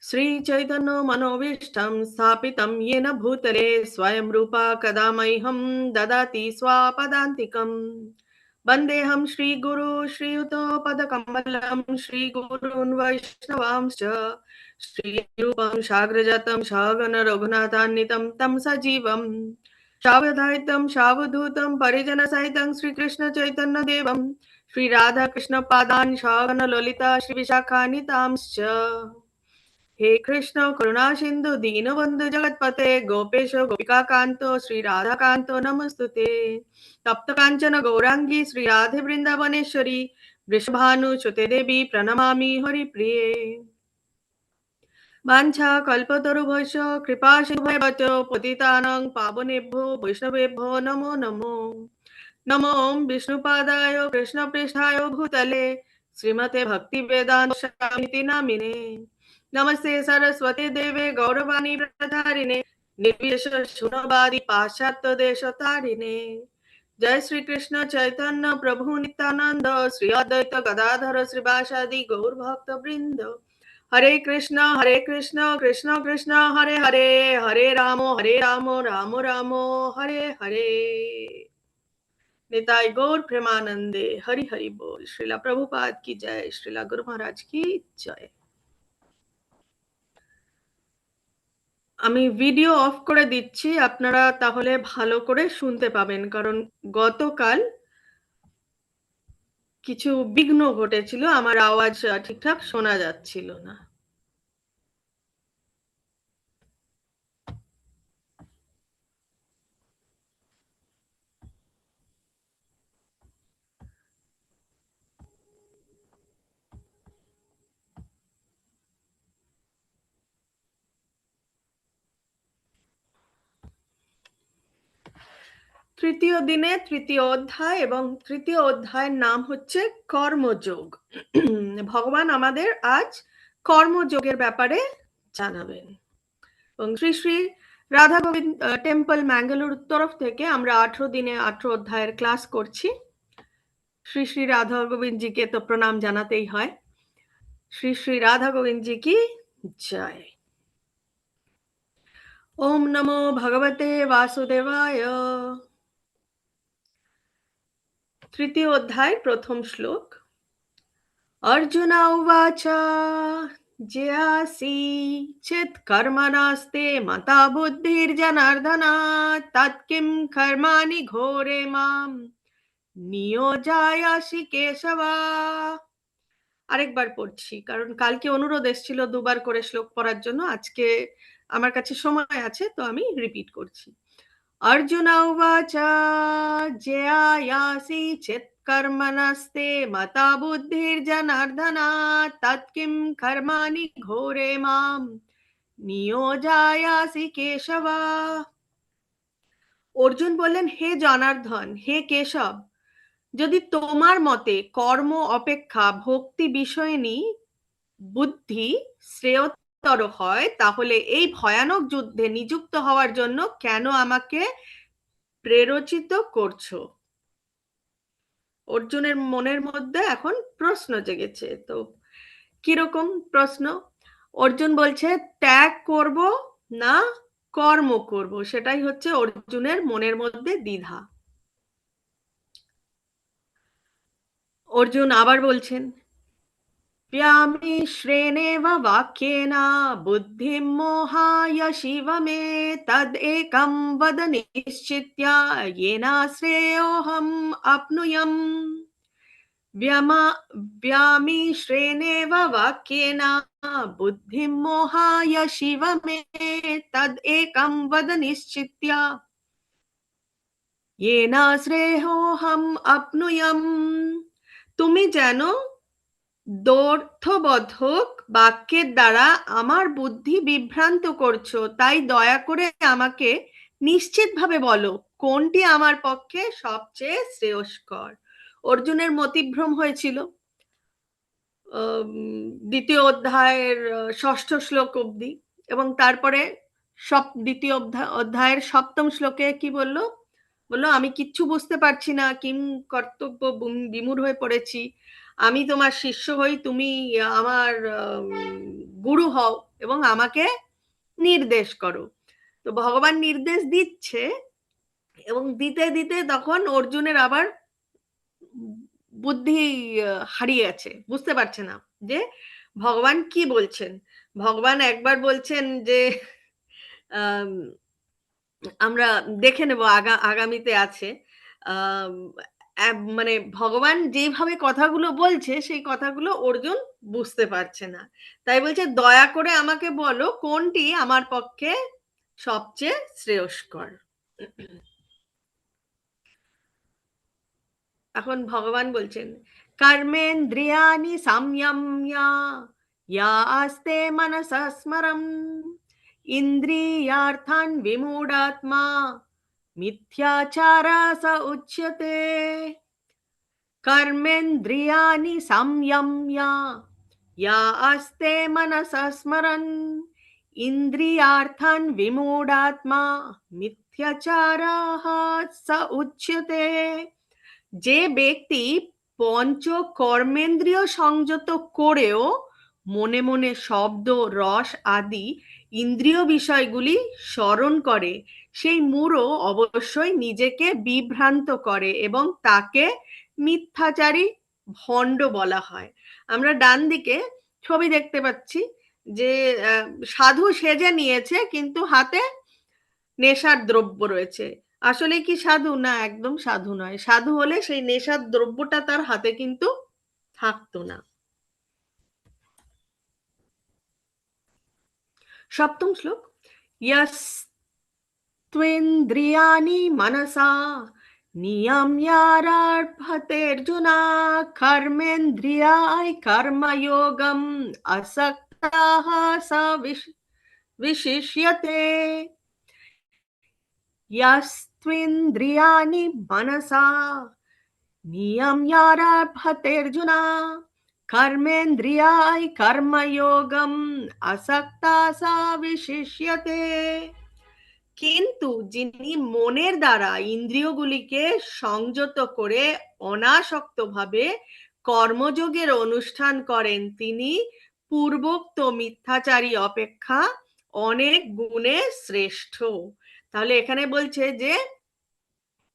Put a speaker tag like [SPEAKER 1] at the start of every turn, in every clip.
[SPEAKER 1] श्रीचैतन्य मनोभीष्टं स्थापितं येन भूतले स्वयं रूपा कदा मह्यं ददाति स्वापदान्तिकम्। वन्देऽहं श्रीगुरु श्रीयुतपदकमलं श्रीगुरून् वैष्णवांश्च श्रीरूपं साग्रजातं सगण रघुनाथान्वितं तं सजीवं सावधूतं सावधूतं परिजनसहितं श्रीकृष्णचैतन्यदेवं श्रीराधाकृष्णपादान् सगण ललिता श्रीविशाखान्वितांश्च। हे कृष्ण करुणा सिंधु दीनबंधु जगतपते गोपेश गोपिका कांतो श्री राधा कांतो नमस्तुते। तप्त कांचन गौरांगी श्री राधे वृंदावनेश्वरी वृषभानुसुते देवी प्रणमामि हरिप्रिये। वाञ्छा कल्पतरुभ्यश्च कृपा सिन्धुभ्यश्च पतितानां पावनेभ्यो वैष्णवेभ्यो नमो नमो। नमो विष्णुपादाय कृष्णपृष्ठाय भूतले श्रीमते भक्तिवेदान्त स्वामिति नामिने। नमस्ते सरस्वती देवे गौरवाणी प्रचारिणे निर्विशेष शून्यवादी पाश्चात्य देशतारिणे। जय श्री कृष्ण चैतन्य प्रभु नित्यानंद श्री अद्वैत गदाधर श्रीवासादि गौर भक्त वृंद। हरे कृष्ण कृष्ण कृष्ण हरे हरे हरे राम राम राम हरे हरे। निताई गौर प्रेमानंदे हरि हरि बोल। श्रीला प्रभुपाद की जय, श्रीला गुरु महाराज की जय। আমি ভিডিও অফ করে দিচ্ছি, আপনারা তাহলে ভালো করে শুনতে পাবেন, কারণ গতকাল কিছু বিঘ্ন ঘটেছিল, আমার আওয়াজ ঠিকঠাক শোনা যাচ্ছিল না। তৃতীয় দিনে তৃতীয় অধ্যায়, এবং তৃতীয় অধ্যায়ের নাম হচ্ছে কর্মযোগ। ভগবান আমাদের আজ কর্মযোগের ব্যাপারে জানাবেন। এবং শ্রী শ্রী রাধা গোবিন্দ টেম্পল ম্যাঙ্গালোর তরফ থেকে আমরা 18 দিনে 18 অধ্যায়ের ক্লাস করছি। শ্রী শ্রী রাধা গোবিন্দ জি কে তো প্রণাম জানাতেই হয়। শ্রী শ্রী রাধা গোবিন্দ জি কি জয়। ওম নমো ভগবতে বাসুদেবায়। তৃতীয় অধ্যায় প্রথম শ্লোক। अर्जुन उवाच ज्यासि चेत् कर्मणास्ते मता बुद्धिर्जनार्दन तत्किं कर्माणि घोरे मां नियोजयासि केशव। আরেকবার পড়ছি, কারণ কালকে অনুরোধ এসেছিল দুবার করে শ্লোক পড়ার জন্য। আজকে আমার কাছে সময় আছে, তো আমি রিপিট করছি। अर्जुन उवाच ज्यायासि चेत् कर्मणस्ते मता बुद्धिर्जनार्दन तत्किं कर्माणि घोरे मां नियोजयासि केशव। অর্জুন বললেন, হে জনার্দন, হে কেশব, যদি তোমার মতে কর্ম অপেক্ষা ভক্তি বিষয়নী বুদ্ধি শ্রেয়তর হয়, তাহলে এই ভয়ানক যুদ্ধে নিযুক্ত হওয়ার জন্য কেন আমাকে প্রেরোচিত করছো? অর্জুনের মনের মধ্যে এখন প্রশ্ন জেগেছে। তো কিরকম প্রশ্ন? অর্জুন বলছে ত্যাগ করব না কর্ম করব, সেটাই হচ্ছে অর্জুনের মনের মধ্যে দ্বিধা। অর্জুন আবার বলছেন, व्यामिश्रेणेव वाक्येन बुद्धिं मोहाय शिव मे तदेकं वद निश्चित्य येन श्रेयोऽहम् आप्नुयाम्। व्यामिश्रेणेव वाक्येन बुद्धिं मोहाय शिव मे तदेकं वद निश्चित्य येन श्रेयोऽहम् आप्नुयाम्। তুমি যেন দর্থবোধক বাক্যের দ্বারা আমার বুদ্ধি বিভ্রান্ত করছো, তাই দয়া করে আমাকে নিশ্চিতভাবে বলো কোনটি আমার পক্ষে সবচেয়ে শ্রেয়স্কর। অর্জুনের মতিভ্রম হয়েছিল দ্বিতীয় অধ্যায়ের ষষ্ঠ শ্লোক অবধি, এবং তারপরে দ্বিতীয় অধ্যায়ের সপ্তম শ্লোকে কি বললো? বললো আমি কিচ্ছু বুঝতে পারছি না, কিম কর্তব্য বিমূঢ় হয়ে পড়েছি, আমি তোমার শিষ্য হই, তুমি আমার গুরু হও এবং আমাকে নির্দেশ করো। তো ভগবান নির্দেশ দিচ্ছে এবং দিতে দিতে তখন অর্জুনের আবার বুদ্ধি হারিয়ে গেছে, বুঝতে পারছে না যে ভগবান কি বলছেন। ভগবান একবার বলছেন যে আম, আমরা দেখে নেব আগামীতে আছে। আম, মানে ভগবান যেভাবে কথাগুলো বলছে সেই কথাগুলো অর্জুন বুঝতে পারছে না। তাই বলছে দয়া করে আমাকে বলো কোনটি আমার পক্ষে সবচেয়ে শ্রেয়স্কর। এখন ভগবান বলছেন কর্মেন্দ্রিয়াণি সংযম্য ইয়া আস্তে মনসা স্মরম ইন্দ্রিয়ার্থান বিমূঢ়াত্মা মিথ্যাচারা স উচ্যতে। कर्मेन्द्रियाणि संयम्य या आस्ते मनसा स्मरन् इन्द्रियार्थान् विमूढात्मा मिथ्याचारः स उच्यते। যে ব্যক্তি পঞ্চ কর্মেন্দ্রিয় সংযত করেও মনে মনে শব্দ, রস আদি ইন্দ্রিয় বিষয়গুলি স্মরণ করে, সেই মূঢ় অবশ্যই নিজেকে বিভ্রান্ত করে এবং তাকে মিথ্যাচারী, ভণ্ড বলা হয়। আমরা ডান দিকে ছবি দেখতে পাচ্ছি যে সাধু সেজে নিয়েছে কিন্তু হাতে নেশার দ্রব্য রয়েছে। আসলে কি সাধু? না, একদম সাধু নয়। সাধু হলে সেই নেশার দ্রব্যটা তার হাতে কিন্তু থাকতো না। সপ্তম শ্লোক, यस्त्वेन्द्रियाणि मनसा नियम्यारभतेऽर्जुन कर्मेन्द्रियाय कर्मयोगम् असक्तः स विशिष्यते। यस्त्वेन्द्रियाणि मनसा नियम्यारभतेऽर्जुन कर्मेन्द्रियाय कर्मयोगम् असक्ता सा विशिष्यते। কিন্তু যিনি মনের দ্বারা ইন্দ্রিয়গুলিকে সংযত করে অনাসক্তভাবে কর্মযোগের অনুষ্ঠান করেন, তিনি পূর্বোক্ত মিথ্যাচারী অপেক্ষা অনেক গুণে শ্রেষ্ঠ। তাহলে এখানে বলছে যে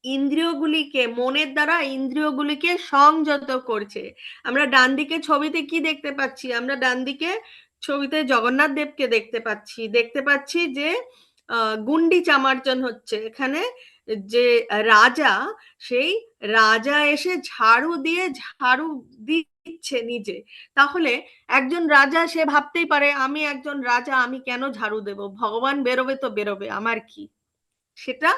[SPEAKER 1] ইন্দ্রিয়গুলিকে, মনের দ্বারা ইন্দ্রিয়গুলিকে সংযত করছে। আমরা ডান দিকে ছবিতে কি দেখতে পাচ্ছি? আমরা ডান দিকে ছবিতে জগন্নাথ দেবকে দেখতে পাচ্ছি যে গুন্ডি চামার্জন হচ্ছে। এখানে যে রাজা, সেই রাজা এসে ঝাড়ু দিচ্ছে নিজে। তাহলে একজন রাজা সে ভাবতেই পারে আমি একজন রাজা, আমি কেন ঝাড়ু দেব, ভগবান বেরোবে তো বেরোবে, আমার কি। সেটা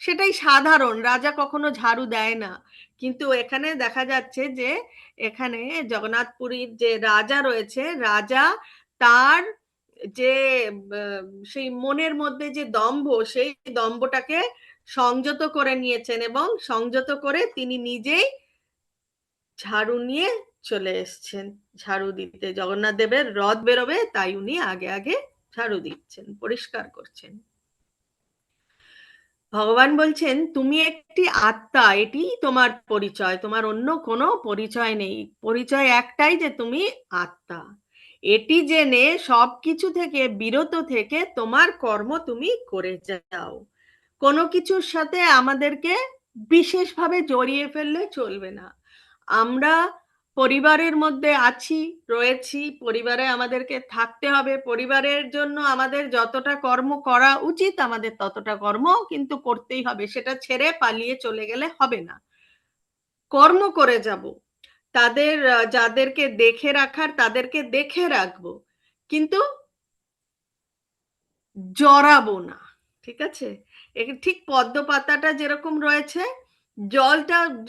[SPEAKER 1] সেটাই সাধারণ, রাজা কখনো ঝাড়ু দেয় না। কিন্তু এখানে দেখা যাচ্ছে যে এখানে জগন্নাথপুরীর যে রাজা রয়েছে, রাজা তার যে সেই মনের মধ্যে যে দম্ভ, সেই দম্ভটাকে সংযত করে নিয়েছেন এবং সংযত করে তিনি নিজেই ঝাড়ু নিয়ে চলে এসছেন ঝাড়ু দিতে। জগন্নাথ দেবের রথ বেরোবে তাই উনি আগে আগে ঝাড়ু দিচ্ছেন, পরিষ্কার করছেন। ভগবান বলছেন তুমি একটি আত্মা, এটি তোমার পরিচয়, তোমার অন্য কোনো পরিচয় নেই। পরিচয় একটাই যে তুমি আত্মা। এটি জেনে সবকিছু থেকে বিরত থেকে তোমার কর্ম তুমি করে যাও। কোনো কিছুর সাথে আমাদেরকে বিশেষভাবে জড়িয়ে ফেললে চলবে না। আমরা পরিবারের মধ্যে রয়েছি, পরিবারে আমাদেরকে থাকতে হবে, পরিবারের জন্য আমাদের যতটা কর্ম করা উচিত আমাদের ততটা কর্ম কিন্তু করতেই হবে, সেটা ছেড়ে পালিয়ে চলে গেলে হবে না। কর্ম করে যাব, তাদের যাদেরকে দেখে রাখার তাদেরকে দেখে রাখবো, কিন্তু জড়াবো না। ঠিক আছে? ঠিক পদ্ম পাতাটা যেরকম রয়েছে,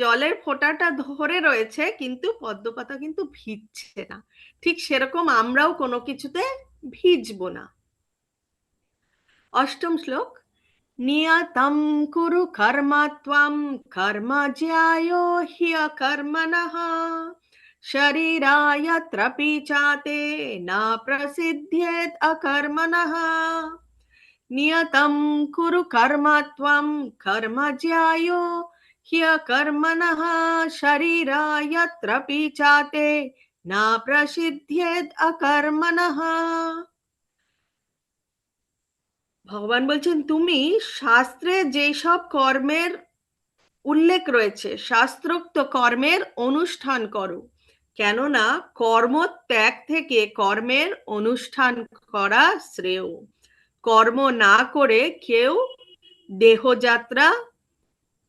[SPEAKER 1] জলের ফোঁটাটা ধরে রয়েছে কিন্তু পদ্ম পাতা কিন্তু ভিজছে না, ঠিক সেরকম আমরাও কোনো কিছুতে ভিজবো না। অষ্টম শ্লোক, নিয়তম কুরু কর্ম ত্বম কর্ম জ্যায়ো হ্যকর্মণঃ শরীরায় ত্রপি চাতে না প্রসিদ্ধেত অকর্মণঃ। নিয়তম কুরু কর্ম ত্বম কর্ম জ্যায়ো ह्यकर्मणः शरीरा यत्र पीचाते ना प्रसिद्ध्येद अकर्मणः। ভগবান বলছেন তুমি শাস্ত্রে যেই সব কর্মের উল্লেখ রয়েছে শাস্ত্রোক্ত কর্মের অনুষ্ঠান করো, কেননা কর্ম ত্যাগ থেকে কর্মের অনুষ্ঠান করা শ্রেয়। কর্ম না করে কেউ দেহযাত্রা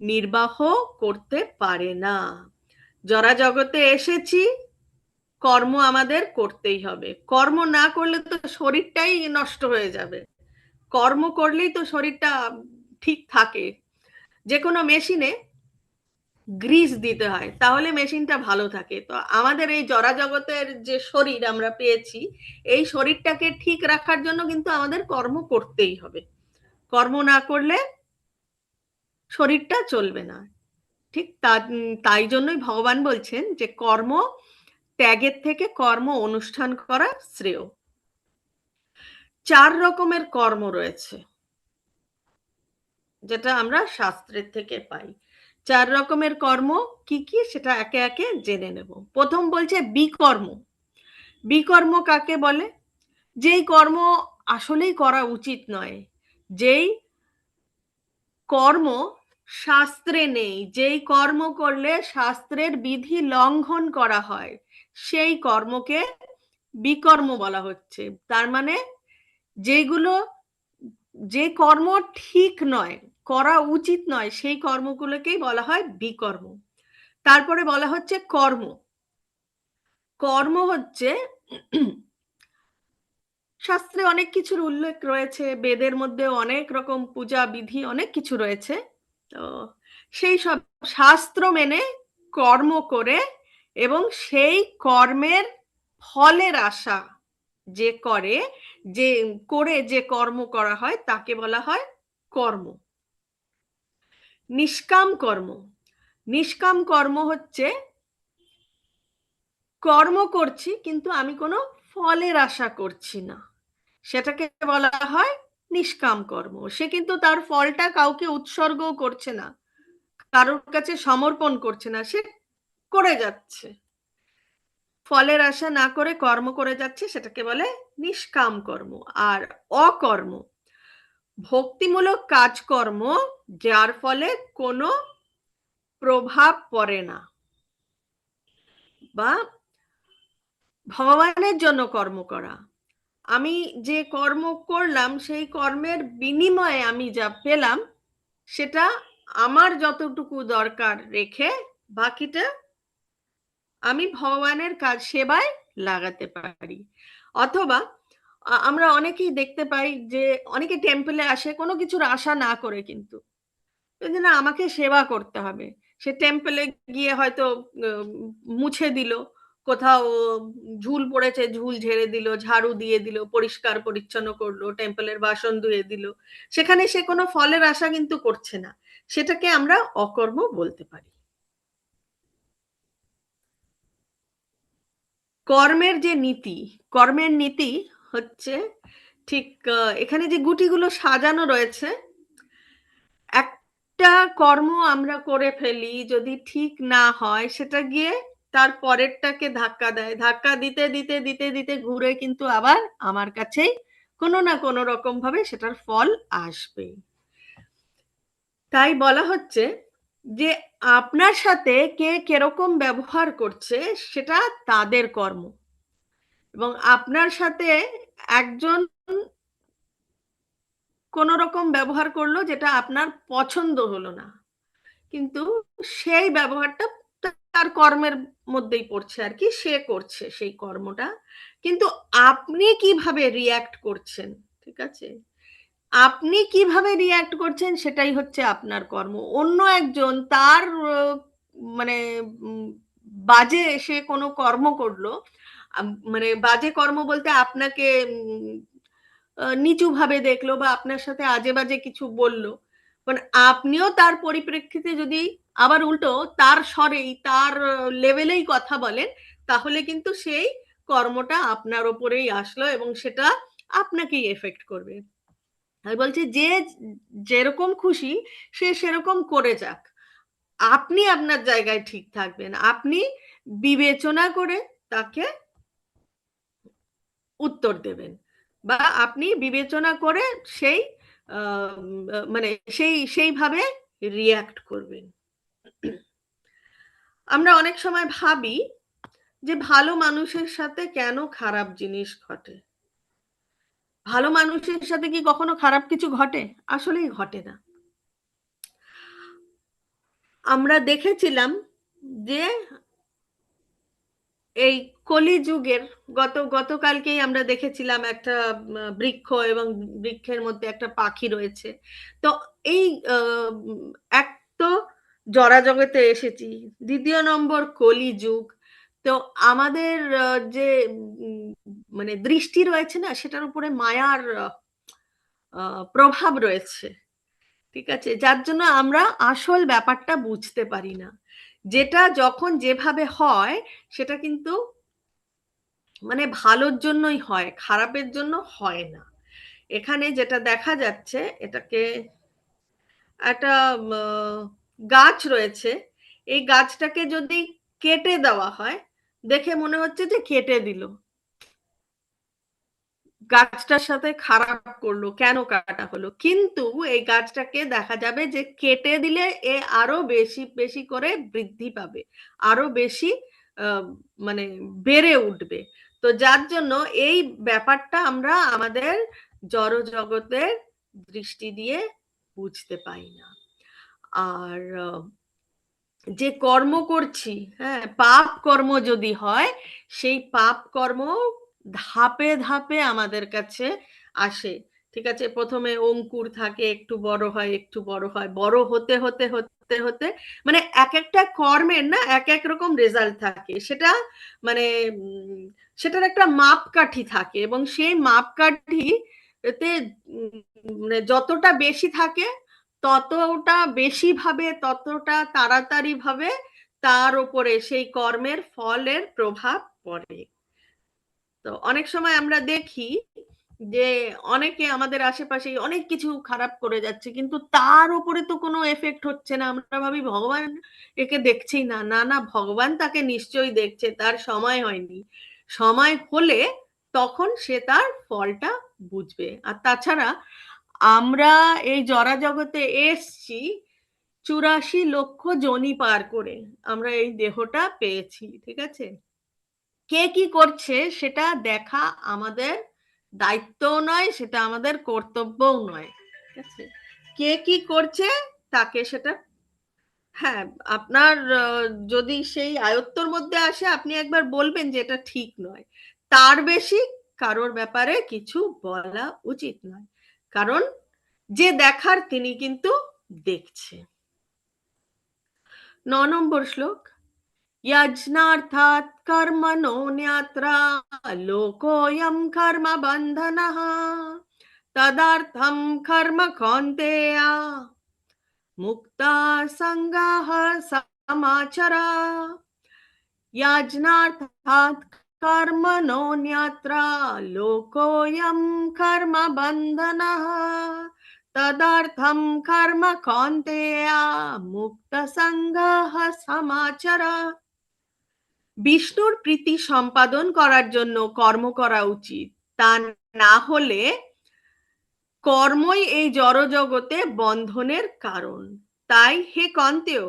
[SPEAKER 1] নির্বাহ করতে পারে না। যারা জগতে এসেছি কর্ম আমাদের করতেই হবে, কর্ম না করলে তো শরীরটাই নষ্ট হয়ে যাবে। কর্ম করলেই তো শরীরটা ঠিক থাকে। যে কোনো মেশিনে গ্রিস দিতে হয়, তাহলে মেশিনটা ভালো থাকে। তো আমাদের এই জড়া জগতের যে শরীর আমরা পেয়েছি, এই শরীরটাকে ঠিক রাখার জন্য কিন্তু আমাদের কর্ম করতেই হবে। কর্ম না করলে শরীরটা চলবে না। ঠিক তাই জন্যই ভগবান বলছেন যে কর্ম ত্যাগের থেকে কর্ম অনুষ্ঠান করা শ্রেয়। 4 রকমের কর্ম রয়েছে যেটা আমরা শাস্ত্রের থেকে পাই। 4 রকমের কর্ম কি কি সেটা একে একে জেনে নেব। প্রথম বলছে বিকর্ম। বিকর্ম কাকে বলে? যেই কর্ম আসলেই করা উচিত নয়, যেই কর্ম শাস্ত্রে নেই, যেই কর্ম করলে শাস্ত্রের বিধি লঙ্ঘন করা হয়, সেই কর্মকে বিকর্ম বলা হচ্ছে। তার মানে যেগুলো, যে কর্ম ঠিক নয়, করা উচিত নয়, সেই কর্মগুলোকেই বলা হয় বিকর্ম। তারপরে বলা হচ্ছে কর্ম। কর্ম হচ্ছে শাস্ত্রে অনেক কিছুর উল্লেখ রয়েছে, বেদের মধ্যে অনেক রকম পূজা বিধি অনেক কিছু রয়েছে। তো সেই সব শাস্ত্র মেনে কর্ম করে এবং সেই কর্মের ফলের আশা যে করে, যে করে যে কর্ম করা হয় তাকে বলা হয় কর্ম। নিষ্কাম কর্ম। নিষ্কাম কর্ম হচ্ছে কর্ম করছি কিন্তু আমি কোনো ফলের আশা করছি না, সেটাকে বলা হয় নিষ্কাম কর্ম। সে কিন্তু তার ফলটা কাউকে উৎসর্গও করছে না, কারোর কাছে সমর্পণ করছে না, সে করে যাচ্ছে, ফলের আশা না করে কর্ম করে যাচ্ছে, সেটাকে বলে নিষ্কাম কর্ম। আর অকর্ম ভক্তিমূলক কাজকর্ম যার ফলে কোনো প্রভাব পড়ে না, বা ভগবানের জন্য কর্ম করা। আমি যে কর্ম করলাম সেই কর্মের বিনিময়ে আমি যা পেলাম সেটা আমার যতটুকু দরকার রেখে বাকিটা আমি ভগবানের কাজ সেবায় লাগাতে পারি। অথবা আমরা অনেকেই দেখতে পাই যে অনেকে টেম্পলে আসে কোনো কিছুর আশা না করে, কিন্তু না আমাকে সেবা করতে হবে, সে টেম্পলে গিয়ে হয়তো মুছে দিল, কোথাও ঝুল পড়েছে ঝুল ঝেড়ে দিল, ঝাড়ু দিয়ে দিল, পরিষ্কার পরিচ্ছন্ন করলো, টেম্পলের বাসন ধুয়ে দিল, সেখানে সে কোনো ফলের আশা কিন্তু করছে না, সেটাকে আমরা অকর্ম বলতে পারি। কর্মের যে নীতি, কর্মের নীতি হচ্ছে ঠিক এখানে যে গুটিগুলো সাজানো রয়েছে, একটা কর্ম আমরা করে ফেলি যদি ঠিক না হয় সেটা গিয়ে তার পরেরটাকে ধাক্কা দেয়, ধাক্কা দিতে দিতে দিতে দিতে ঘুরে কিন্তু আবার আমার কাছেই কোনো না কোনো রকম ভাবে সেটার ফল আসবে। তাই বলা হচ্ছে যে আপনার সাথে কে কিরকম ব্যবহার করছে সেটা তাদের কর্ম, এবং আপনার সাথে একজন কোন রকম ব্যবহার করলো যেটা আপনার পছন্দ হলো না, কিন্তু সেই ব্যবহারটা তার কর্মের মধ্যেই পড়ছে আর কি, সে করছে সেই কর্মটা, কিন্তু আপনি কিভাবে রিয়্যাক্ট করছেন, ঠিক আছে, আপনি কিভাবে রিয়্যাক্ট করছেন সেটাই হচ্ছে আপনার কর্ম। অন্য একজন তার মানে বাজে সে কোনো কর্ম করলো, মানে বাজে কর্ম বলতে আপনাকে নিচু ভাবে দেখলো বা আপনার সাথে আজে বাজে কিছু বললো, মানে আপনিও তার পরিপ্রেক্ষিতে যদি আবার উল্টো তার স্বরেই তার লেভেলেই কথা বলেন, তাহলে কিন্তু সেই কর্মটা আপনার ওপরেই আসলো এবং সেটা আপনাকেই এফেক্ট করবে। আমি বলছি যে যেরকম খুশি সে সেরকম করে যাক, আপনি আপনার জায়গায় ঠিক থাকবেন, আপনি বিবেচনা করে তাকে উত্তর দেবেন, বা আপনি বিবেচনা করে সেই মানে সেইভাবে রিয়াক্ট করবেন। আমরা অনেক সময় ভাবি যে ভালো মানুষের সাথে কেন খারাপ জিনিস ঘটে। ভালো মানুষের সাথে কি কখনো খারাপ কিছু ঘটে? আসলেই ঘটে না। আমরা দেখেছিলাম যে এই কলিযুগের গতকালকেই আমরা দেখেছিলাম একটা বৃক্ষ, এবং বৃক্ষের মধ্যে একটা পাখি রয়েছে। তো এই এক তো জড়াজগতে এসেছি, দ্বিতীয় নম্বর কলিযুগ। তো আমাদের যে মানে দৃষ্টি রয়েছে না, সেটার উপরে মায়ার প্রভাব রয়েছে। ঠিক আছে, যার জন্য আমরা আসল ব্যাপারটা বুঝতে পারি না। যেটা যখন যেভাবে হয় সেটা কিন্তু মানে ভালোর জন্যই হয়, খারাপের জন্য হয় না। এখানে যেটা দেখা যাচ্ছে, এটাকে একটা গাছ রয়েছে, এই গাছটাকে যদি কেটে দেওয়া হয়, দেখে মনে হচ্ছে যে কেটে দিল, গাছটার সাথে খারাপ করলো, কেন কাটা হলো। কিন্তু এই গাছটাকে দেখা যাবে যে কেটে দিলে এ আরো বেশি বেশি করে বৃদ্ধি পাবে, আরো বেশি আহ, মানে বেড়ে উঠবে। তো যার জন্য এই ব্যাপারটা আমরা আমাদের জড় জগতের দৃষ্টি দিয়ে বুঝতে পাই না। আর যে কর্ম করছি, হ্যাঁ, পাপ কর্ম যদি হয়, সেই পাপ কর্ম ধাপে ধাপে আমাদের কাছে আসে। ঠিক আছে, প্রথমে অঙ্কুর থাকে, একটু বড় হয়, একটু বড় হয়, বড় হতে হতে হতে হতে মানে এক একটা কর্মের না এক এক রকম রেজাল্ট থাকে। সেটা মানে সেটার একটা মাপকাঠি থাকে, এবং সেই মাপকাঠি এতে মানে যতটা বেশি থাকে, ততটা বেশি ভাবে, ততটা তাড়াতাড়ি ভাবে তার উপরে সেই কর্মের ফলের প্রভাব পড়ে। তো অনেক সময় আমরা দেখি যে অনেকে আমাদের আশেপাশে অনেক কিছু খারাপ করে যাচ্ছে, কিন্তু তার উপরে তো কোনো এফেক্ট হচ্ছে না। আমরা ভাবি ভগবান একে দেখছেই না। না না, ভগবান তাকে নিশ্চয়ই দেখছে, তার সময় হয়নি। সময় হলে তখন সে তার ফলটা বুঝবে। আর তাছাড়া আমরা এই জড়া জগতে এসছি 84 লক্ষ যোনি পার করে আমরা এই দেহটা পেয়েছি। ঠিক আছে, কে কি করছে সেটা দেখা আমাদের দায়িত্বও নয়, সেটা আমাদের কর্তব্যও নয়। ঠিক আছে, কে কি করছে তাকে সেটা, হ্যাঁ, আপনার যদি সেই আয়ত্তর মধ্যে আসে, আপনি একবার বলবেন যে এটা ঠিক নয়। তার বেশি কারোর ব্যাপারে কিছু বলা উচিত নয়, কারণ যে দেখার তিনি কিন্তু দেখছে। 9 নম্বর শ্লোক। यज्ञार्थात् कर्मणोऽन्यत्र लोकोऽयं कर्म बन्धनः तदर्थं कर्म कौन्तेय मुक्ता सङ्गः समाचर। यज्ञार्थात् कर्मणोऽन्यत्र लोकोऽयं कर्म बन्धनः तदर्थं कर्म कौन्तेय मुक्तसङ्गः समाचर। বিষ্ণুর প্রীতি সম্পাদন করার জন্য কর্ম করা উচিত, তা না হলে কর্মই এই জড়জগতে বন্ধনের কারণ। তাই হে কন্তেয়,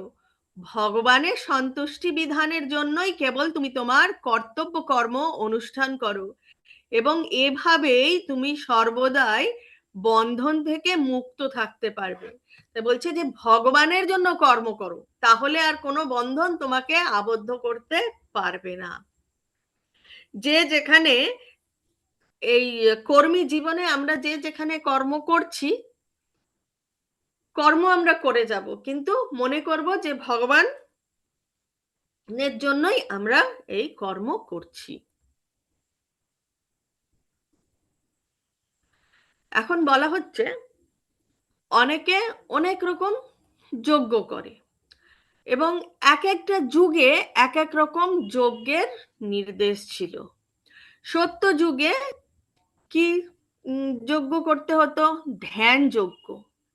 [SPEAKER 1] ভগবানের সন্তুষ্টি বিধানের জন্যই কেবল তুমি তোমার কর্তব্য কর্ম অনুষ্ঠান করো, এবং এভাবেই তুমি সর্বদাই বন্ধন থেকে মুক্ত থাকতে পারবে। বলছে যে ভগবানের জন্য কর্ম করো, তাহলে আর কোনো বন্ধন তোমাকে আবদ্ধ করতে পারবে না। যে যেখানে এই কর্মী জীবনে আমরা যে যেখানে কর্ম করছি, কর্ম আমরা করে যাব, কিন্তু মনে করব যে ভগবানের জন্যই আমরা এই কর্ম করছি। এখন বলা হচ্ছে অনেকে অনেক রকম যজ্ঞ করে, এবং এক একটা যুগে এক এক রকম যজ্ঞের নির্দেশ ছিল। সত্য যুগে কি যজ্ঞ করতে হতো? ধ্যান যজ্ঞ।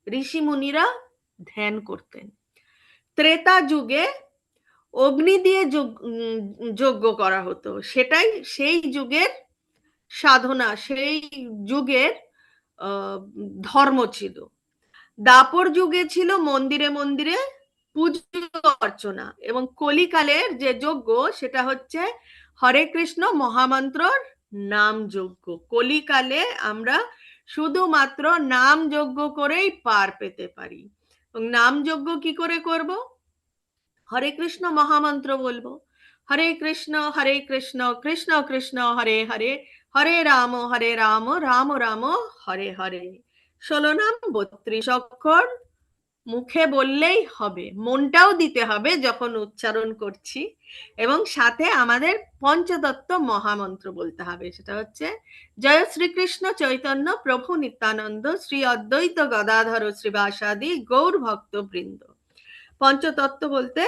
[SPEAKER 1] ঋষি মুনিরা ধ্যান করতেন। ত্রেতা যুগে অগ্নি দিয়ে যজ্ঞ করা হতো, সেটাই সেই যুগের সাধনা, সেই যুগের ধর্ম ছিল। দাপর যুগে ছিল মন্দিরে মন্দিরে পুজো অর্চনা, এবং কলিকালের যে যজ্ঞ সেটা হচ্ছে হরে কৃষ্ণ মহামন্ত্রর নাম যজ্ঞ। কলিকালে আমরা শুধুমাত্র নাম যজ্ঞ করেই পার পেতে পারি। এবং নাম যজ্ঞ কি করে করব? হরে কৃষ্ণ মহামন্ত্র বলবো, হরে কৃষ্ণ কৃষ্ণ কৃষ্ণ হরে হরে, হরে রাম রাম রাম হরে হরে। 16 নাম 32 অক্ষর মুখে বললেই হবে, মনটাও দিতে হবে যখন উচ্চারণ করছি, এবং সাথে আমাদের পঞ্চতত্ত্ব মহামন্ত্র বলতে হবে। সেটা হচ্ছে জয় শ্রীকৃষ্ণ চৈতন্য প্রভু নিত্যানন্দ শ্রী অদ্বৈত গদাধর শ্রীবাসাদি গৌর ভক্ত বৃন্দ। পঞ্চতত্ত্ব বলতে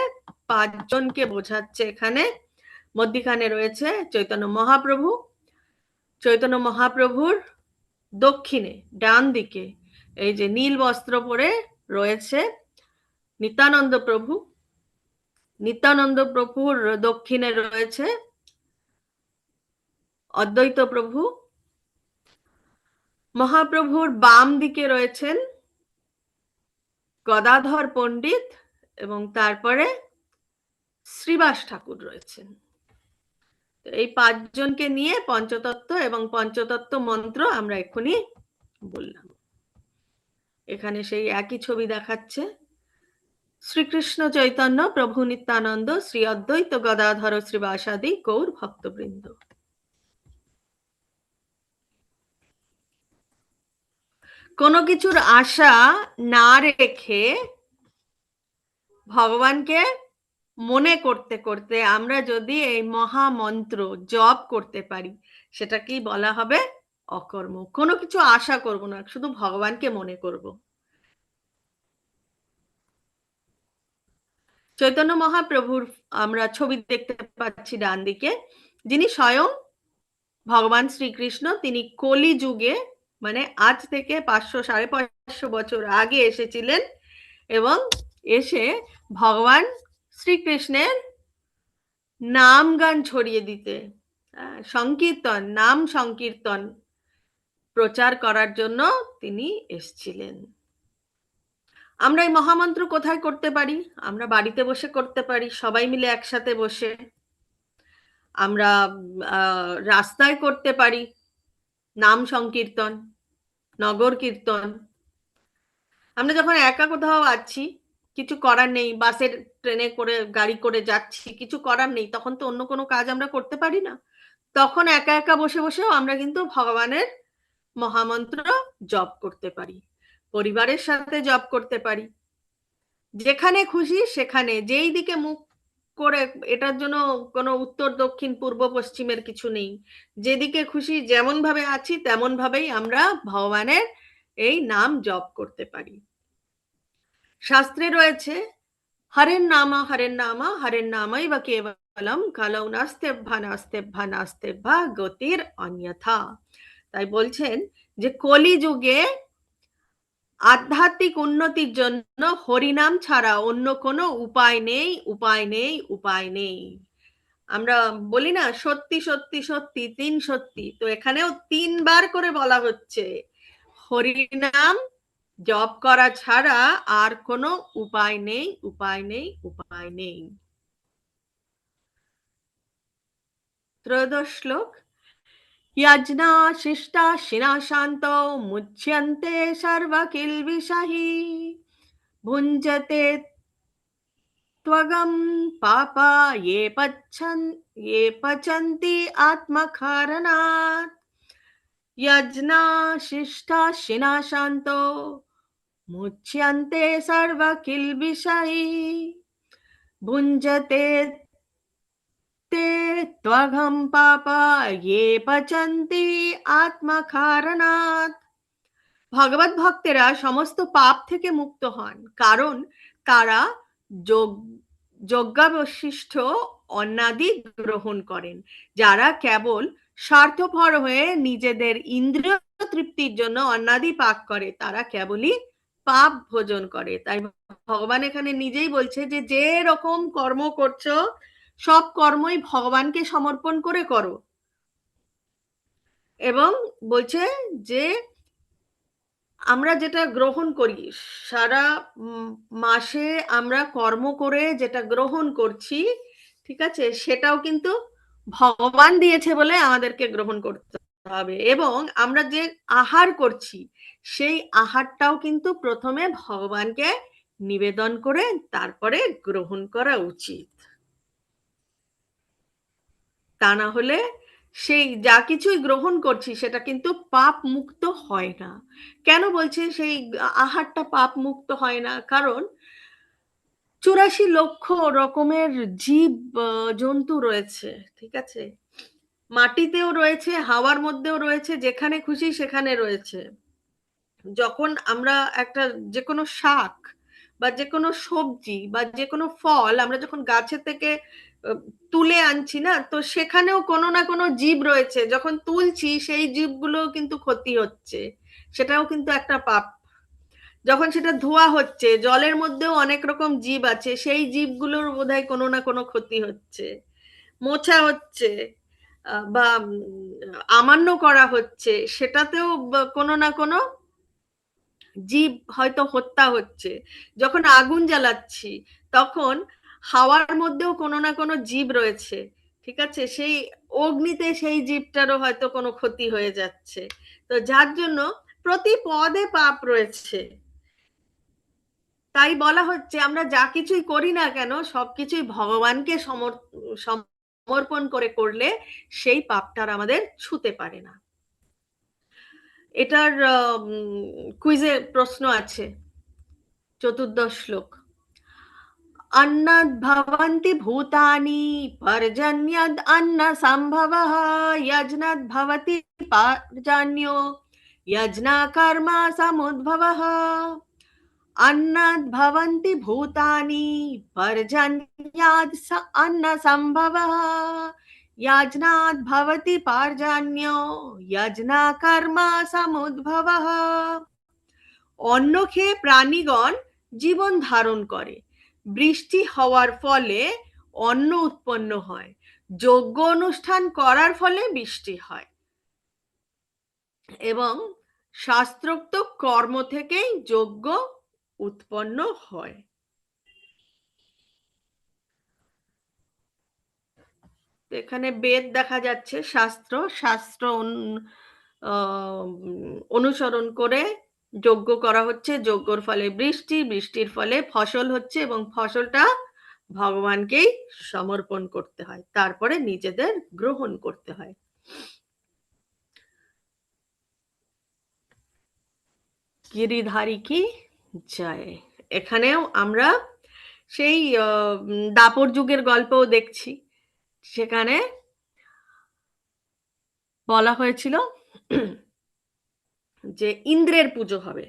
[SPEAKER 1] 5 জনকে বোঝাচ্ছে এখানে। মধ্যিখানে রয়েছে চৈতন্য মহাপ্রভু। চৈতন্য মহাপ্রভুর দক্ষিণে ডান দিকে এই যে নীল বস্ত্র পরে রয়েছে নিত্যানন্দ প্রভু। নিত্যানন্দ প্রভুর দক্ষিণে রয়েছে অদ্বৈত প্রভু। মহাপ্রভুর বাম দিকে রয়েছেন গদাধর পণ্ডিত, এবং তারপরে শ্রীবাস ঠাকুর রয়েছেন। এই 5 জনকে নিয়ে পঞ্চতত্ত্ব এবং পঞ্চতত্ত্ব মন্ত্র আমরা এক্ষুনি বললাম। এখানে সেই একই ছবি দেখাচ্ছে, শ্রীকৃষ্ণ চৈতন্য প্রভু নিত্যানন্দ শ্রী অদ্বৈত গদাধর শ্রীবাসাদি গৌর ভক্তবৃন্দ। কোনো কিছুর আশা না রেখে ভগবানকে মনে করতে করতে আমরা যদি এই মহামন্ত্র জপ করতে পারি, সেটাকেই বলা হবে অকর্ম। কোনো কিছু আশা করব না, শুধু ভগবানকে মনে করব। চৈতন্য মহাপ্রভুর আমরা ছবি দেখতে পাচ্ছি ডান দিকে, যিনি স্বয়ং ভগবান শ্রীকৃষ্ণ। তিনি কলি যুগে, মানে আজ থেকে 500-550 বছর আগে এসেছিলেন, এবং এসে ভগবান শ্রীকৃষ্ণের নাম গান ছড়িয়ে দিতে, সংকীর্তন, নাম সংকীর্তন প্রচার করার জন্য তিনি এসেছিলেন। আমরা এই মহামন্ত্র কোথায় করতে পারি? আমরা বাড়িতে বসে করতে পারি, সবাই মিলে একসাথে বসে। আমরা রাস্তায় করতে পারি নাম সংকীর্তন, নগর কীর্তন। আমরা যখন একা কোথাও আছি, কিছু করার নেই, বাসের ট্রেনে করে গাড়ি করে যাচ্ছি, কিছু করার নেই, তখন তো অন্য কোনো কাজ আমরা করতে পারি না। তখন একা একা বসে বসেও আমরা কিন্তু ভগবানের মহামন্ত্র জপ করতে পারি, পরিবারের সাথে জপ করতে পারি। যেখানে খুশি সেখানে, যেই দিকে মুখ করে, এটার জন্য কোনো উত্তর দক্ষিণ পূর্ব পশ্চিমের কিছু নেই। যেদিকে খুশি যেমন ভাবে আছি তেমন ভাবেই আমরা ভগবানের এই নাম জপ করতে পারি। শাস্ত্রে রয়েছে হরের নামা হরের নামাই বা কেবলম কালৌ নাস্তেভ্যা নাস্তেভ্যা নাস্তেভ্যা গতির অন্যথা। তাই বলছেন যে কলিযুগে আধ্যাত্মিক উন্নতির জন্য হরিনাম ছাড়া অন্য কোনো উপায় নেই, উপায় নেই, উপায় নেই। আমরা বলি না সত্যি সত্যি সত্যি, 3 সত্যি, তো এখানেও 3 বার করে বলা হচ্ছে হরিনাম জপ করা ছাড়া আর কোনো উপায় নেই, উপায় নেই, উপায় নেই। ত্রয়োদশ শ্লোক, यज्ञा शिष्टा शिनाशान्तो मुच्यन्ते सर्वकिल्बिषैः भुञ्जते त्वगं पापा ये पचन्ति आत्मकारणात्। यज्ञा शिष्टा शिनाशान्तो मुच्यन्ते सर्वकिल्बिषैः भुञ्जते ते त्वघं पापा ये पचन्ति आत्मकारणात्। ভগবত ভক্তেরা সমস্ত পাপ থেকে মুক্ত হন, কারণ তারা যজ্ঞাবশিষ্ট অন্নাদি গ্রহণ করেন। যারা কেবল স্বার্থপর হয়ে নিজেদের ইন্দ্রিয় তৃপ্তির জন্য অন্নাদি পাক করে, তারা কেবলই পাপ ভোজন করে। তাই ভগবান এখানে নিজেই বলছে যে যে রকম কর্ম করছো সব কর্মই ভগবানকে সমর্পণ করে করো, এবং বলছে যে আমরা যেটা গ্রহণ করি সারা মাসে, আমরা কর্ম করে যেটা গ্রহণ করছি, ঠিক আছে, সেটাও কিন্তু ভগবান দিয়েছে বলে আমাদেরকে গ্রহণ করতে হবে। এবং আমরা যে আহার করছি সেই আহারটাও কিন্তু প্রথমে ভগবানকে নিবেদন করে তারপরে গ্রহণ করা উচিত। তা না হলে সেই যা কিছুই গ্রহণ করছি সেটা কিন্তু পাপ মুক্ত হয় না। কেন বলছে সেই আহারটা পাপ মুক্ত হয় না? কারণ 84 লক্ষ রকমের জীব জন্তু রয়েছে, ঠিক আছে, মাটিতেও রয়েছে, হাওয়ার মধ্যেও রয়েছে, যেখানে খুশি সেখানে রয়েছে। যখন আমরা একটা যে কোনো শাক বা যে কোনো সবজি বা যে কোনো ফল আমরা যখন গাছের থেকে আহ, তুলে আনছি না, তো সেখানেও কোনো না কোনো জীব রয়েছে, যখন তুলছি সেই জীবগুলো কিন্তু ক্ষতি হচ্ছে, সেটাও কিন্তু একটা পাপ। যখন সেটা ধোয়া হচ্ছে জলের মধ্যেও অনেক রকম জীব আছে, সেই জীবগুলোর বোধহয় কোনো না কোনো ক্ষতি হচ্ছে, মোছা হচ্ছে, বা আমান্য করা হচ্ছে, সেটাতেও কোনো না কোনো জীব হয়তো হত্যা হচ্ছে। যখন আগুন জ্বালাচ্ছি তখন হাওয়ার মধ্যেও কোনো না কোনো জীব রয়েছে, ঠিক আছে, সেই অগ্নিতে সেই জীবটারও হয়তো কোনো ক্ষতি হয়ে যাচ্ছে। তো যার জন্য প্রতি পদে পাপ রয়েছে। তাই বলা হচ্ছে আমরা যা কিছুই করি না কেন সবকিছুই ভগবানকে সমর্পণ করে করলে সেই পাপটার আমাদের ছুতে পারে না। এটার কুইজে প্রশ্ন আছে, 14 শ্লোক। अन्नद् भवन्ति भूतानि पर्जन्यद् अन्न सम्भवः यज्ञद् भवति पर्जन्यो यज्ञ कर्म समुद्भवः। अन्नद् भवन्ति भूतानि पर्जन्याद् अन्न सम्भवः यज्ञाद् भवति पर्जन्यो यज्ञ कर्म समुद्भवः। অন্ন খেয়ে প্রাণীগণ জীবন ধারণ করে, বৃষ্টি হওয়ার ফলে অন্ন উৎপন্ন হয়, যজ্ঞ অনুষ্ঠান করার ফলে বৃষ্টি হয়, এবং শাস্ত্রোক্ত কর্ম থেকেই যজ্ঞ উৎপন্ন হয়। এখানে বেদ দেখা যাচ্ছে, শাস্ত্র অনুসরণ করে যজ্ঞ করা হচ্ছে, যজ্ঞর ফলে বৃষ্টি, বৃষ্টির ফলে ফসল হচ্ছে, এবং ফসলটা ভগবানকেই সমর্পণ করতে হয়, তারপরে নিজেদের গ্রহণ করতে হয়। গিরিধারী কি জয়। এখানেও আমরা সেই দাপর যুগের গল্পও দেখছি, সেখানে বলা হয়েছিল যে ইন্দ্রের পুজো হবে,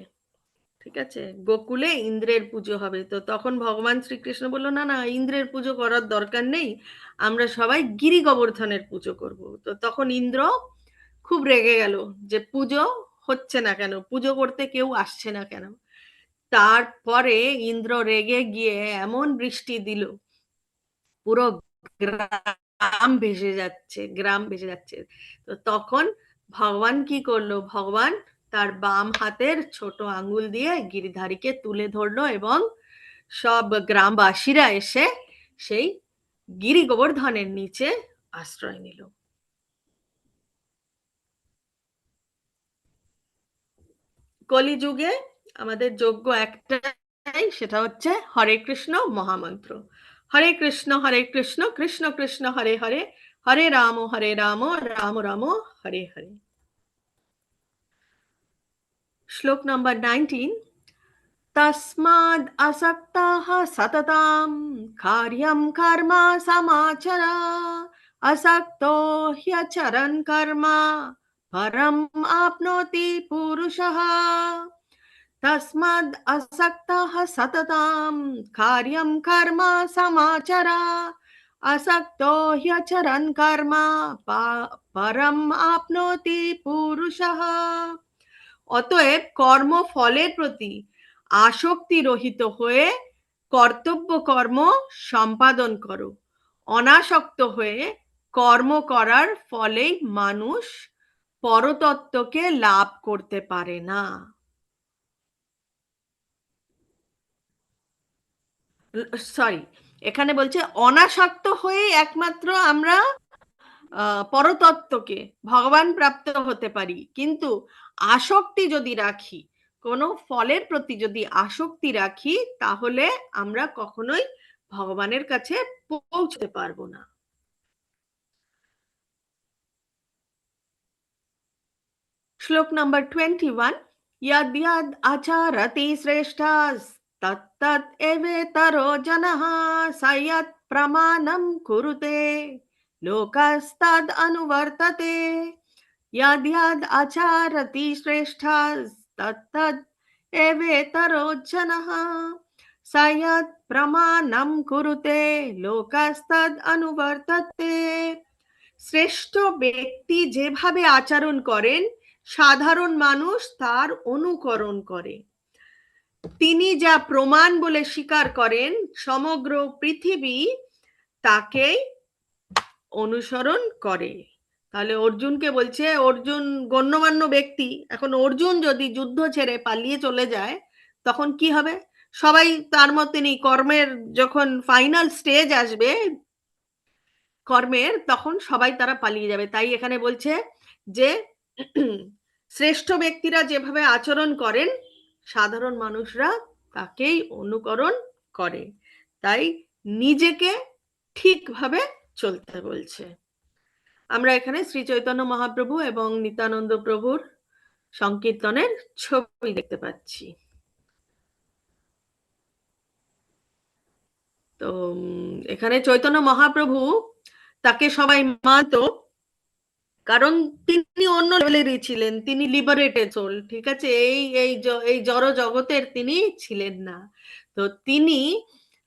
[SPEAKER 1] ঠিক আছে, গোকুলে ইন্দ্রের পুজো হবে। তো তখন ভগবান শ্রীকৃষ্ণ বলল না না, ইন্দ্রের পুজো করার দরকার নেই, আমরা সবাই গিরি গোবর্ধনের পুজো করব। তো তখন ইন্দ্র খুব রেগে গেল যে পুজো হচ্ছে না কেন, পুজো করতে কেউ আসছে না কেন। তারপরে ইন্দ্র রেগে গিয়ে এমন বৃষ্টি দিল, পুরো গ্রাম ভেসে যাচ্ছে, গ্রাম ভেসে যাচ্ছে। তো তখন ভগবান কি করলো, ভগবান তার বাম হাতের ছোট আঙ্গুল দিয়ে গিরিধারীকে তুলে ধরলো, এবং সব গ্রামবাসীরা এসে সেই গিরি গোবর্ধনের নিচে আশ্রয় নিল। কলিযুগে আমাদের যজ্ঞ একটাই, সেটা হচ্ছে হরে কৃষ্ণ মহামন্ত্র। হরে কৃষ্ণ কৃষ্ণ কৃষ্ণ হরে হরে, হরে রাম রাম রাম হরে হরে। শ্লোক নাম্বার 19। तस्माद् असक्तः सततं कार्यं कर्म समाचर असक्तो ह्यचरन् कर्म परम् आप्नोति पुरुषः। तस्माद् असक्तः सततं कार्यं कर्म समाचर असक्तो ह्यचरन् कर्म परम् आप्नोति पुरुषः। অতএব কর্ম ফলের প্রতি আসক্তি রহিত হয়ে কর্তব্য কর্ম সম্পাদন করো। অনাসক্ত হয়ে কর্ম করার ফলেই মানুষ পরতত্ত্বকে লাভ করতে পারে না। সরি, এখানে বলছে অনাসক্ত হয়ে একমাত্র আমরা পরতত্ত্বকে ভগবান প্রাপ্ত হতে পারি, কিন্তু আসক্তি যদি রাখি, কোনো ফলের প্রতি যদি আসক্তি রাখি, তাহলে আমরা কখনোই ভগবানের কাছে পৌঁছতে পারবো না। শ্লোক নাম্বার 21, यद् यद् आचरति श्रेष्ठस्तत्तद् एवेतरो जनः स यत् प्रमाणं कुरुते लोकस्तद् अनुवर्तते। यद् यद् आचरति श्रेष्ठस्तत्तद् एवेतरो जनः स यत् प्रमाणं कुरुते लोकस्तद् अनुवर्तते। শ্রেষ্ঠ ব্যক্তি যেভাবে আচরণ করেন, সাধারণ মানুষ তার অনুকরণ করে। তিনি যা প্রমাণ বলে স্বীকার করেন, সমগ্র পৃথিবী তাকেই অনুসরণ করে। তাহলে অর্জুনকে বলছে, অর্জুন গণ্যমান্য ব্যক্তি, এখন অর্জুন যদি যুদ্ধ ছেড়ে পালিয়ে চলে যায়, তখন কি হবে? সবাই তার মতনই কর্মের যখন ফাইনাল স্টেজ আসবে কর্মের, তখন সবাই তারা পালিয়ে যাবে। তাই এখানে বলছে যে শ্রেষ্ঠ ব্যক্তিরা যেভাবে আচরণ করেন, সাধারণ মানুষরা তাকেই অনুকরণ করে। তাই নিজেকে ঠিকভাবে চলতে বলছে। আমরা এখানে শ্রী চৈতন্য মহাপ্রভু এবং নিত্যানন্দ প্রভুর সংকীর্তনের ছবি দেখতে পাচ্ছি। তো এখানে চৈতন্য মহাপ্রভু, তাকে সবাই মানত, কারণ তিনি অন্য লেভেলেরই ছিলেন, তিনি লিবারেটেড সোল, ঠিক আছে, এই জড় জগতের তিনি ছিলেন না। তো তিনি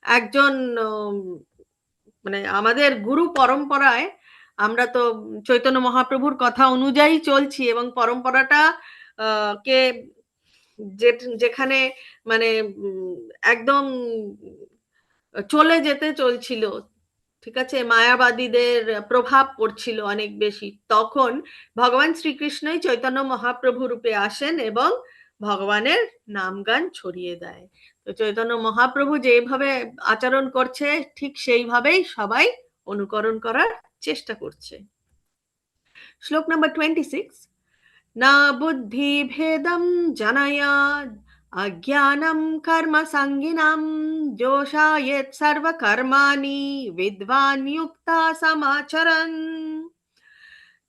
[SPEAKER 1] একজন মানে আমাদের গুরু পরম্পরায় আমরা তো চৈতন্য মহাপ্রভুর কথা অনুযায়ী চলছি, এবং পরম্পরাটা কে যেখানে মানে একদম চলে যেতে চলছিল, ঠিক আছে, মায়াবাদীদের প্রভাব পড়ছিল অনেক বেশি, তখন ভগবান শ্রীকৃষ্ণই চৈতন্য মহাপ্রভু রূপে আসেন এবং ভগবানের নাম গান ছড়িয়ে দেয়। তো চৈতন্য মহাপ্রভু যেভাবে আচরণ করছে, ঠিক সেইভাবেই সবাই অনুকরণ করার চেষ্টা করছে। শ্লোক নাম্বার 26, না বুদ্ধি ভেদম জনয়াদ अज्ञानं कर्म संगिनां जोषायेत् सर्वकर्माणि विद्वान् युक्ता समाचरन्।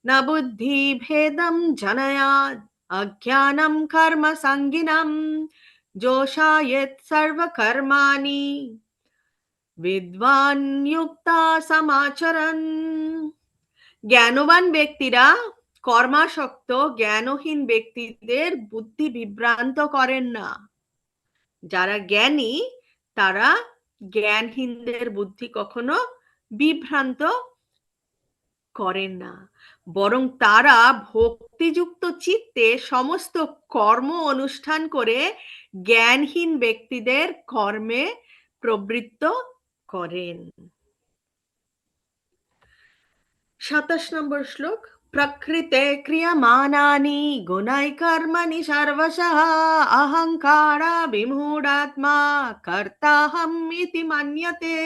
[SPEAKER 1] न बुद्धि भेदं जनयात् अज्ञानं कर्म संगिनां जोषायेत् सर्वकर्माणि विद्वान् युक्ता समाचरन्। জ্ঞানবান ব্যক্তিরা কর্মাসক্ত জ্ঞানহীন ব্যক্তিদের বুদ্ধি বিভ্রান্ত করেন না। যারা জ্ঞানী তারা জ্ঞানহীনদের বুদ্ধি কখনো বিভ্রান্ত করেন না, বরং তারা ভক্তিযুক্ত চিত্তে সমস্ত কর্ম অনুষ্ঠান করে জ্ঞানহীন ব্যক্তিদের কর্মে প্রবৃত্ত করেন। 27 নম্বর শ্লোক, प्रकृते क्रियमाणानि गुणैः कर्मणि सर्वशः अहंकारा विमूढात्मा कर्ताहम् इति मन्यते।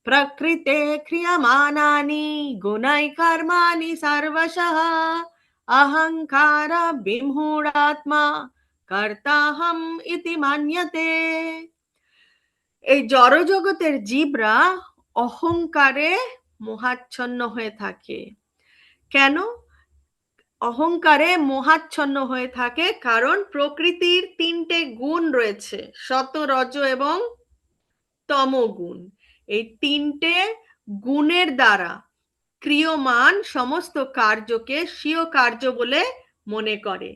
[SPEAKER 1] प्रकृते क्रियमाणानि गुणैः कर्माणि सर्वशः अहंकारा विमूढात्मा कर्ताहम् इति मन्यते। এই জড়জগতের জীবরা অহংকারে মোহাচ্ছন্ন হয়ে থাকে। কেন অহংকারে মোহাচ্ছন্ন হয়ে থাকে? কারণ প্রকৃতির তিনটে গুণ রয়েছে, সত, রজ এবং তমগুণ। এই তিনটে গুণের দ্বারা ক্রিয়মান সমস্ত কার্যকে স্বীয় কার্য বলে মনে করে,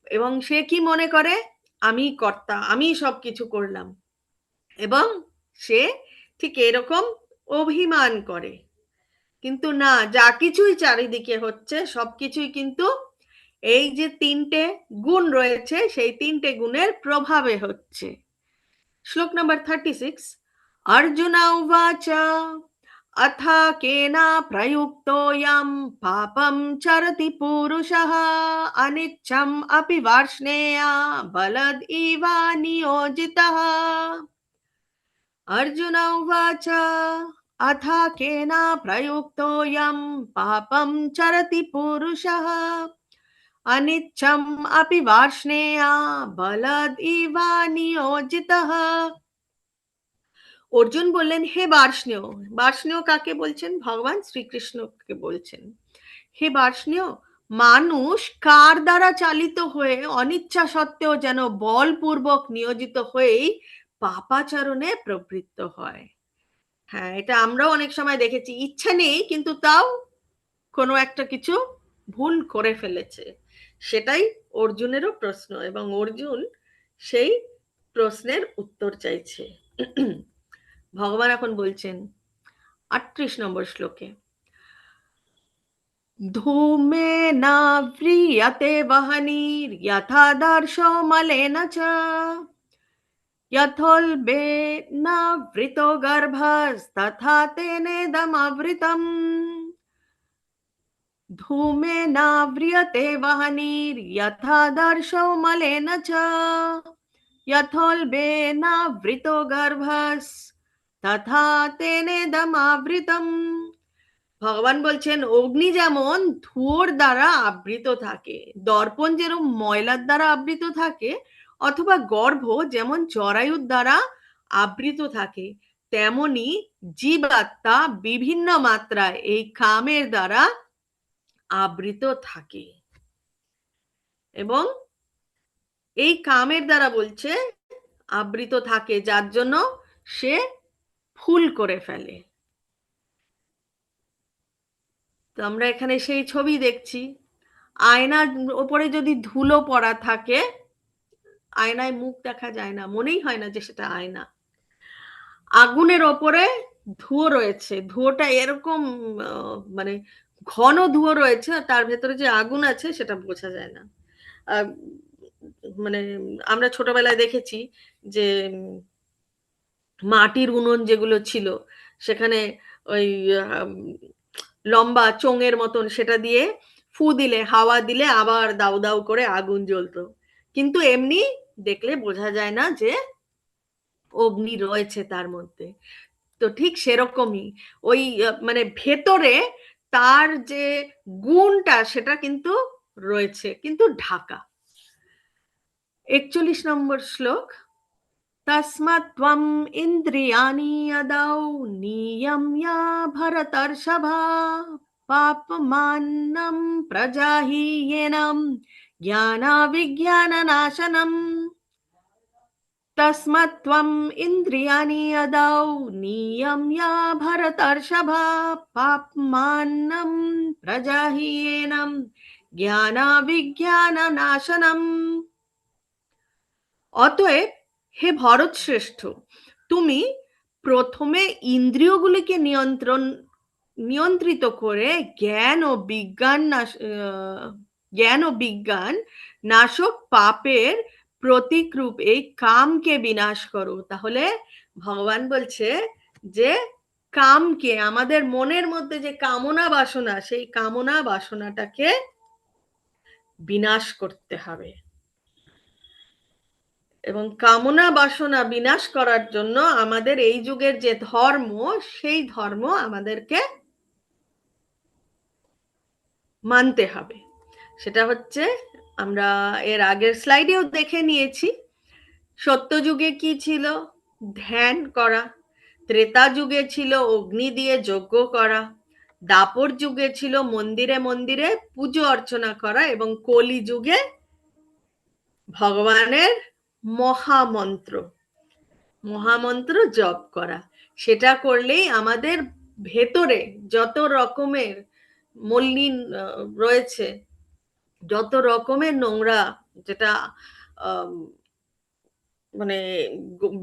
[SPEAKER 1] এবং সে কি মনে করে? আমি কর্তা, আমি সবকিছু করলাম, এবং সে ঠিক এরকম অভিমান করে। কিন্তু না, যা কিছুই চারিদিকে হচ্ছে সবকিছুই কিন্তু এই যে তিনটে গুণ রয়েছে সেই তিনটে গুণের প্রভাবে হচ্ছে। শ্লোক নাম্বার 36। अर्जुन उवाच अथ केन प्रयुक्तोऽयं पापं चरति पुरुषः अनिच्छम् अपि वार्ष्णेय बलद् इव नियोजितः। अर्जुन उवाच अथ केन प्रयुक्तोऽयं पापं चरति पुरुषः अनिच्छम् अपि वार्ष्णेय बलद् इव नियोजितः। অর্জুন বললেন, হে বার্ষ্ণেয়। বার্ষ্ণেয় কাকে বলছেন? ভগবান শ্রীকৃষ্ণকে বলছেন। হে বার্ষ্ণেয়, মানুষ কার দ্বারা চালিত হয়ে অনিচ্ছা সত্ত্বেও যেন বলপূর্বক নিয়োজিত হয়েই পাপাচরণে প্রবৃত্ত হয়। হ্যাঁ, এটা আমরাও অনেক সময় দেখেছি, ইচ্ছা নেই কিন্তু তাও কোনো একটা কিছু ভুল করে ফেলেছে। সেটাই অর্জুনেরও প্রশ্ন, এবং অর্জুন সেই প্রশ্নের উত্তর চাইছে। ভগবান এখন বলছেন 38 নম্বর শ্লোকে, ধূমেন व्रियते वह्निर्यथादर्शो मलेन च यथोल्बेन वृतो गर्भस्तथा तेनेदमावृतम्। धूमेन व्रियते वह्निर्यथादर्शो मलेन च यथोल्बेन वृतो गर्भस्तथा तेनेदमावृतम्। ভগবান বলছেন, অগ্নি যেমন ধুয়োর দ্বারা আবৃত থাকে, দর্পণ যেরকম ময়লার দ্বারা আবৃত থাকে, অথবা গর্ভ যেমন জরায়ুর দ্বারা আবৃত থাকে, তেমনি জীবাত্মা বিভিন্ন মাত্রায় এই কামের দ্বারা আবৃত থাকে। এবং এই কামের দ্বারা বলছে আবৃত থাকে, যার জন্য সে ভুল করে ফেলে। তো আমরা এখানে সেই ছবি দেখছি, আয়নার ওপরে যদি ধুলো পড়া থাকে, আয়নায় মুখ দেখা যায় না, মনেই হয় না যে সেটা আয়না। আগুনের ওপরে ধুয়ো রয়েছে, ধুয়োটা এরকম মানে ঘন ধুয়ো রয়েছে, তার ভেতরে যে আগুন আছে সেটা বোঝা যায় না। মানে আমরা ছোটবেলায় দেখেছি যে মাটির উনুন যেগুলো ছিল, সেখানে ওই লম্বা চোঙের মতন সেটা দিয়ে ফু দিলে, হাওয়া দিলে আবার দাউ দাউ করে আগুন জ্বলতো, কিন্তু এমনি দেখলে বোঝা যায় না যে অগ্নি রয়েছে তার মধ্যে। তো ঠিক সেরকমই ওই মানে ভেতরে তার যে গুণটা সেটা কিন্তু রয়েছে, কিন্তু ঢাকা। 41 নম্বর শ্লোক, तस्मात् त्वम् इन्द्रियाणि यदौ नियम्य भरतर्षभा पापमानं प्रजाहीयेनं ज्ञानाविज्ञाननाशनम्। तस्मात् त्वम् इन्द्रियाणि यदौ नियम्य भरतर्षभा पापमानं प्रजाहीयेनं ज्ञानाविज्ञाननाशनम्। অতএব হে ভরত শ্রেষ্ঠ, তুমি প্রথমে ইন্দ্রিয়গুলিকে নিয়ন্ত্রিত করে জ্ঞান ও বিজ্ঞান নাশক পাপের প্রতীকরূপ এই কামকে বিনাশ করো। তাহলে ভগবান বলছে যে কামকে, আমাদের মনের মধ্যে যে কামনা বাসনা, সেই কামনা বাসনাটাকে বিনাশ করতে হবে। এবং কামনা বাসনা বিনাশ করার জন্য আমাদের এই যুগের যে ধর্ম, সেই ধর্ম আমাদেরকে মানতে হবে। সেটা হচ্ছে, আমরা এর আগের স্লাইডেও দেখে নিয়েছি, সত্যযুগে কি ছিল? ধ্যান করা। ত্রেতা যুগে ছিল অগ্নি দিয়ে যজ্ঞ করা। দাপর যুগে ছিল মন্দিরে মন্দিরে পুজো অর্চনা করা। এবং কলি যুগে ভগবানের মহামন্ত্র জপ করা। সেটা করলেই আমাদের ভেতরে যত রকমের মলিন রয়েছে, যত রকমের নোংরা, যেটা মানে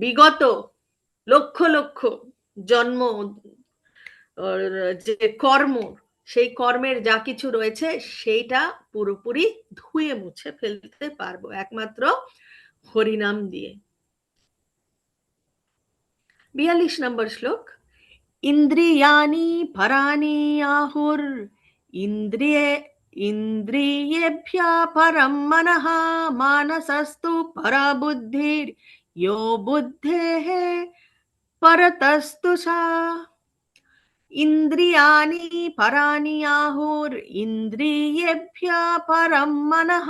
[SPEAKER 1] বিগত লক্ষ লক্ষ জন্ম যে কর্ম, সেই কর্মের যা কিছু রয়েছে সেইটা পুরোপুরি ধুয়ে মুছে ফেলতে পারবো একমাত্র হরিনাম দিয়ে। 42 নম্বর শ্লোক। ইন্দ্রিয়ানি পরানি আহুর ইন্দ্রিয়ে ইন্দ্রিয়েভ্যः পরম মনঃ মানসস্তু পরা বুদ্ধির यो বুদ্ধেঃ পরতস্তু সা। ইন্দ্রিয়ানি পরানি আহুর ইন্দ্রিয়েভ্যः পরম মনঃ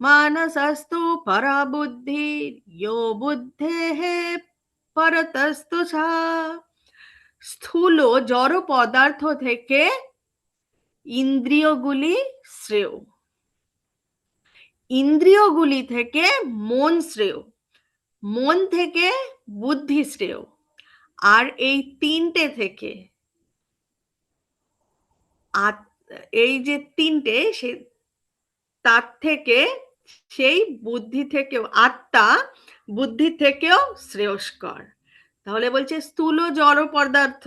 [SPEAKER 1] মানসস্তু পরা বুদ্ধির यो বুদ্ধেঃ পরতস্তু সা। স্থূল জড় পদার্থ থেকে ইন্দ্রিয়গুলি শ্রেয়, ইন্দ্রিয়গুলি থেকে মন শ্রেয়, মন থেকে বুদ্ধি শ্রেয়, আর এই তিনটে থেকে এই যে তিনটে তার থেকে সেই বুদ্ধি থেকেও আত্মা বুদ্ধি থেকেও শ্রেয়স্কর। তাহলে বলছে স্থূল জড় পদার্থ,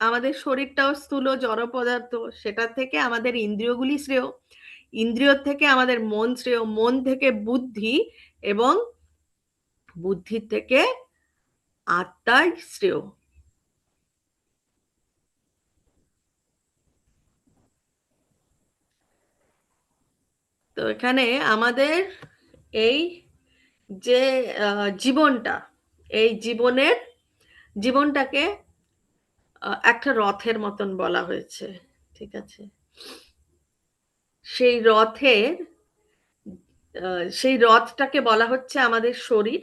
[SPEAKER 1] আমাদের শরীরটাও স্থূল জড় পদার্থ, সেটা থেকে আমাদের ইন্দ্রিয়গুলি শ্রেয়, ইন্দ্রিয় থেকে আমাদের মন শ্রেয়, মন থেকে বুদ্ধি, এবং বুদ্ধির থেকে আত্মাই শ্রেয়। তো এখানে আমাদের এই যে জীবনটা, এই জীবনটাকে একটা রথের মতন বলা হয়েছে, ঠিক আছে? সেই রথটাকে বলা হচ্ছে আমাদের শরীর,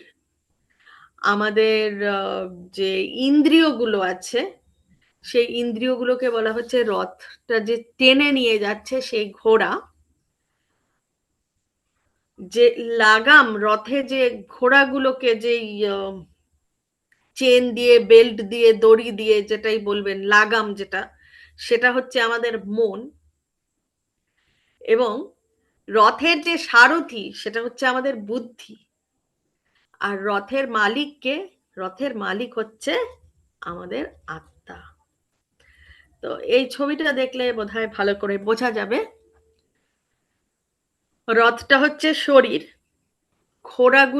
[SPEAKER 1] আমাদের যে ইন্দ্রিয়গুলো আছে সেই ইন্দ্রিয়গুলোকে বলা হচ্ছে রথটা, যে টেনে নিয়ে যাচ্ছে সেই ঘোড়া, যে লাগাম রথে যে ঘোড়াগুলোকে যে চেন দিয়ে বেল্ট দিয়ে দড়ি দিয়ে যেটাই বলবেন লাগাম, যেটা সেটা হচ্ছে আমাদের মন, এবং রথের যে সারথি সেটা হচ্ছে আমাদের বুদ্ধি, আর রথের মালিক হচ্ছে আমাদের আত্মা। তো এই ছবিটা দেখলে বোধহয় ভালো করে বোঝা যাবে। রথটা হচ্ছে শরীর, ঘোড়াগুলো